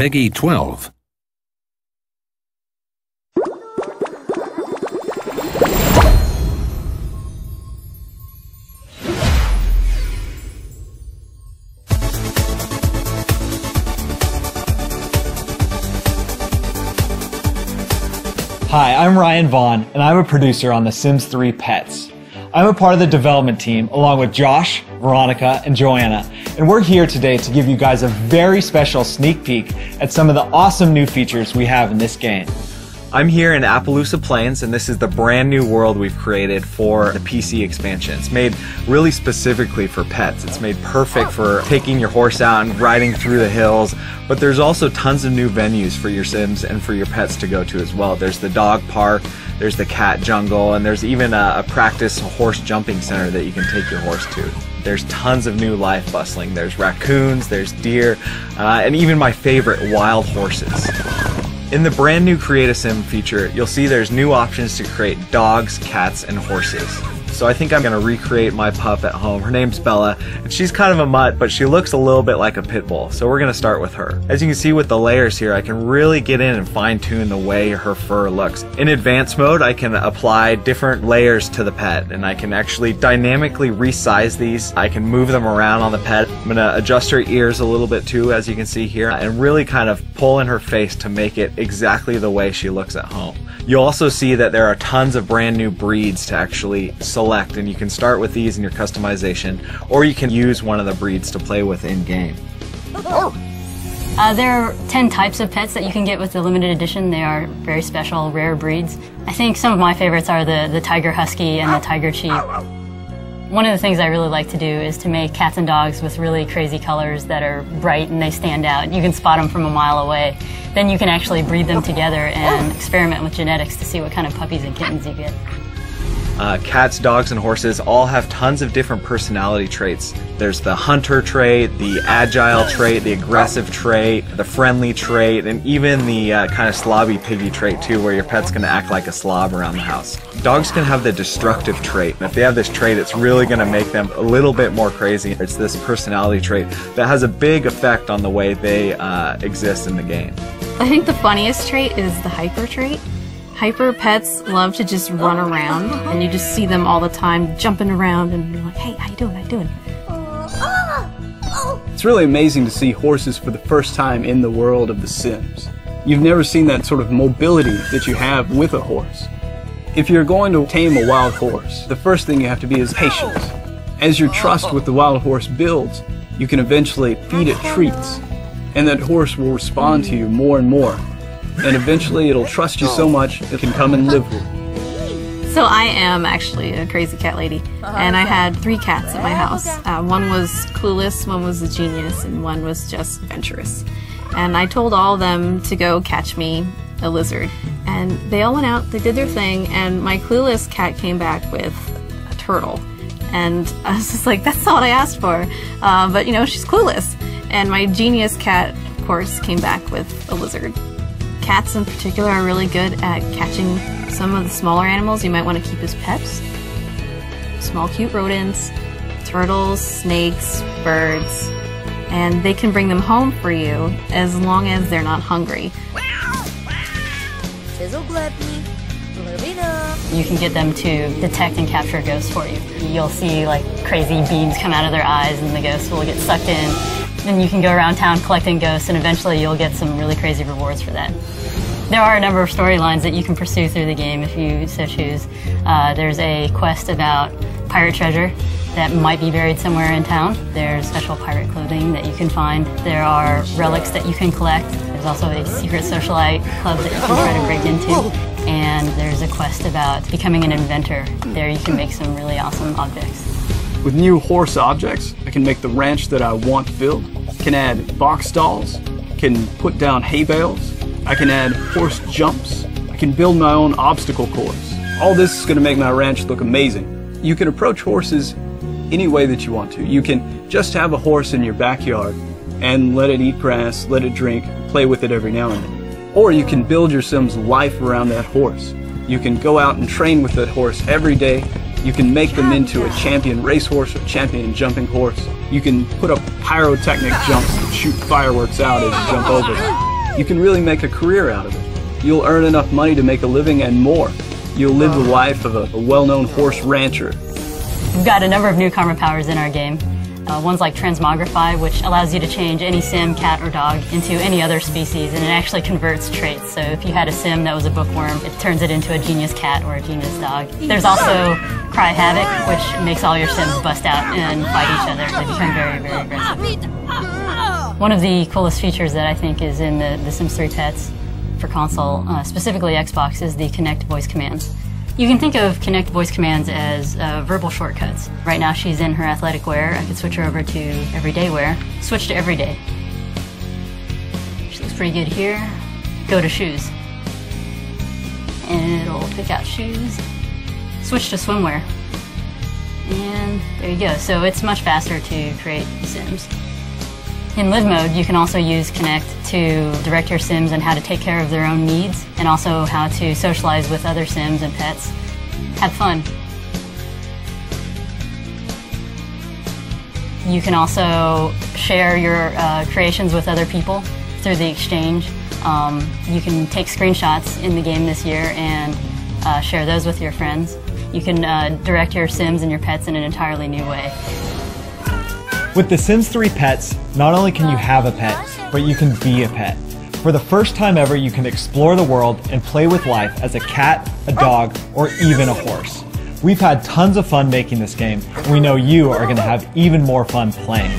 Peggy 12. Hi, I'm Ryan Vaughn, and I'm a producer on The Sims 3 Pets. I'm a part of the development team along with Josh, Veronica, and Joanna, and we're here today to give you guys a very special sneak peek at some of the awesome new features we have in this game. I'm here in Appaloosa Plains, and this is the brand new world we've created for the PC expansion. It's made really specifically for pets. It's made perfect for taking your horse out and riding through the hills, but there's also tons of new venues for your Sims and for your pets to go to as well. There's the dog park, there's the cat jungle, and there's even a practice horse jumping center that you can take your horse to. There's tons of new life bustling. There's raccoons, there's deer, and even my favorite, wild horses. In the brand new Create a Sim feature, you'll see there's new options to create dogs, cats, and horses. So I think I'm going to recreate my pup at home. Her name's Bella, and she's kind of a mutt, but she looks a little bit like a pit bull, so we're going to start with her. As you can see with the layers here, I can really get in and fine-tune the way her fur looks. In advanced mode, I can apply different layers to the pet, and I can actually dynamically resize these. I can move them around on the pet. I'm going to adjust her ears a little bit too, as you can see here, and really kind of pull in her face to make it exactly the way she looks at home. You'll also see that there are tons of brand new breeds to actually select, and you can start with these in your customization, or you can use one of the breeds to play with in-game. There are 10 types of pets that you can get with the limited edition. They are very special, rare breeds. I think some of my favorites are the Tiger Husky and the Tiger Chief. One of the things I really like to do is to make cats and dogs with really crazy colors that are bright and they stand out. You can spot them from a mile away. Then you can actually breed them together and experiment with genetics to see what kind of puppies and kittens you get. Cats, dogs, and horses all have tons of different personality traits. There's the hunter trait, the agile trait, the aggressive trait, the friendly trait, and even the kind of slobby piggy trait too, where your pet's gonna act like a slob around the house. Dogs can have the destructive trait, and if they have this trait, it's really gonna make them a little bit more crazy. It's this personality trait that has a big effect on the way they exist in the game. I think the funniest trait is the hyper trait. Hyper pets love to just run around, and you just see them all the time jumping around, and you're like, hey, how you doing, how you doing? It's really amazing to see horses for the first time in the world of The Sims. You've never seen that sort of mobility that you have with a horse. If you're going to tame a wild horse, the first thing you have to be is patient. As your trust with the wild horse builds, you can eventually feed it treats, and that horse will respond to you more and more. And eventually it'll trust you so much it can come and live with you. So I am actually a crazy cat lady, and I had 3 cats at my house. One was clueless, one was a genius, and one was just adventurous. And I told all of them to go catch me a lizard. And they all went out, they did their thing, and my clueless cat came back with a turtle. And I was just like, that's not what I asked for. But you know, she's clueless. And my genius cat, of course, came back with a lizard. Cats in particular are really good at catching some of the smaller animals you might want to keep as pets. Small cute rodents, turtles, snakes, birds, and they can bring them home for you as long as they're not hungry. You can get them to detect and capture ghosts for you. You'll see like crazy beams come out of their eyes and the ghosts will get sucked in. Then you can go around town collecting ghosts, and eventually you'll get some really crazy rewards for that. There are a number of storylines that you can pursue through the game if you so choose. There's a quest about pirate treasure that might be buried somewhere in town. There's special pirate clothing that you can find. There are relics that you can collect. There's also a secret socialite club that you can try to break into. And there's a quest about becoming an inventor. There you can make some really awesome objects. With new horse objects, I can make the ranch that I want built, can add box stalls, can put down hay bales, I can add horse jumps, I can build my own obstacle course. All this is going to make my ranch look amazing. You can approach horses any way that you want to. You can just have a horse in your backyard and let it eat grass, let it drink, play with it every now and then. Or you can build your Sim's life around that horse. You can go out and train with that horse every day. You can make them into a champion racehorse or champion jumping horse. You can put up pyrotechnic jumps and shoot fireworks out as you jump over them. you can really make a career out of it. You'll earn enough money to make a living and more. You'll live the life of a well-known horse rancher. We've got a number of new karma powers in our game. One's like transmogrify, which allows you to change any sim, cat, or dog into any other species, and it actually converts traits. So if you had a sim that was a bookworm, it turns it into a genius cat or a genius dog. There's also cry havoc, which makes all your sims bust out and fight each other. They become very, very aggressive. One of the coolest features that I think is in the Sims 3 Pets for console, specifically Xbox, is the Connect voice commands. You can think of Connect voice commands as verbal shortcuts. Right now she's in her athletic wear. I could switch her over to everyday wear. Switch to everyday. She looks pretty good here. Go to shoes. And it'll pick out shoes. Switch to swimwear. And there you go. So it's much faster to create Sims. In live mode, you can also use Connect to direct your Sims on how to take care of their own needs, and also how to socialize with other Sims and pets. Have fun. You can also share your creations with other people through the exchange. You can take screenshots in the game this year and share those with your friends. You can direct your Sims and your pets in an entirely new way. With The Sims 3 Pets, not only can you have a pet, but you can be a pet. For the first time ever, you can explore the world and play with life as a cat, a dog, or even a horse. We've had tons of fun making this game, and we know you are going to have even more fun playing.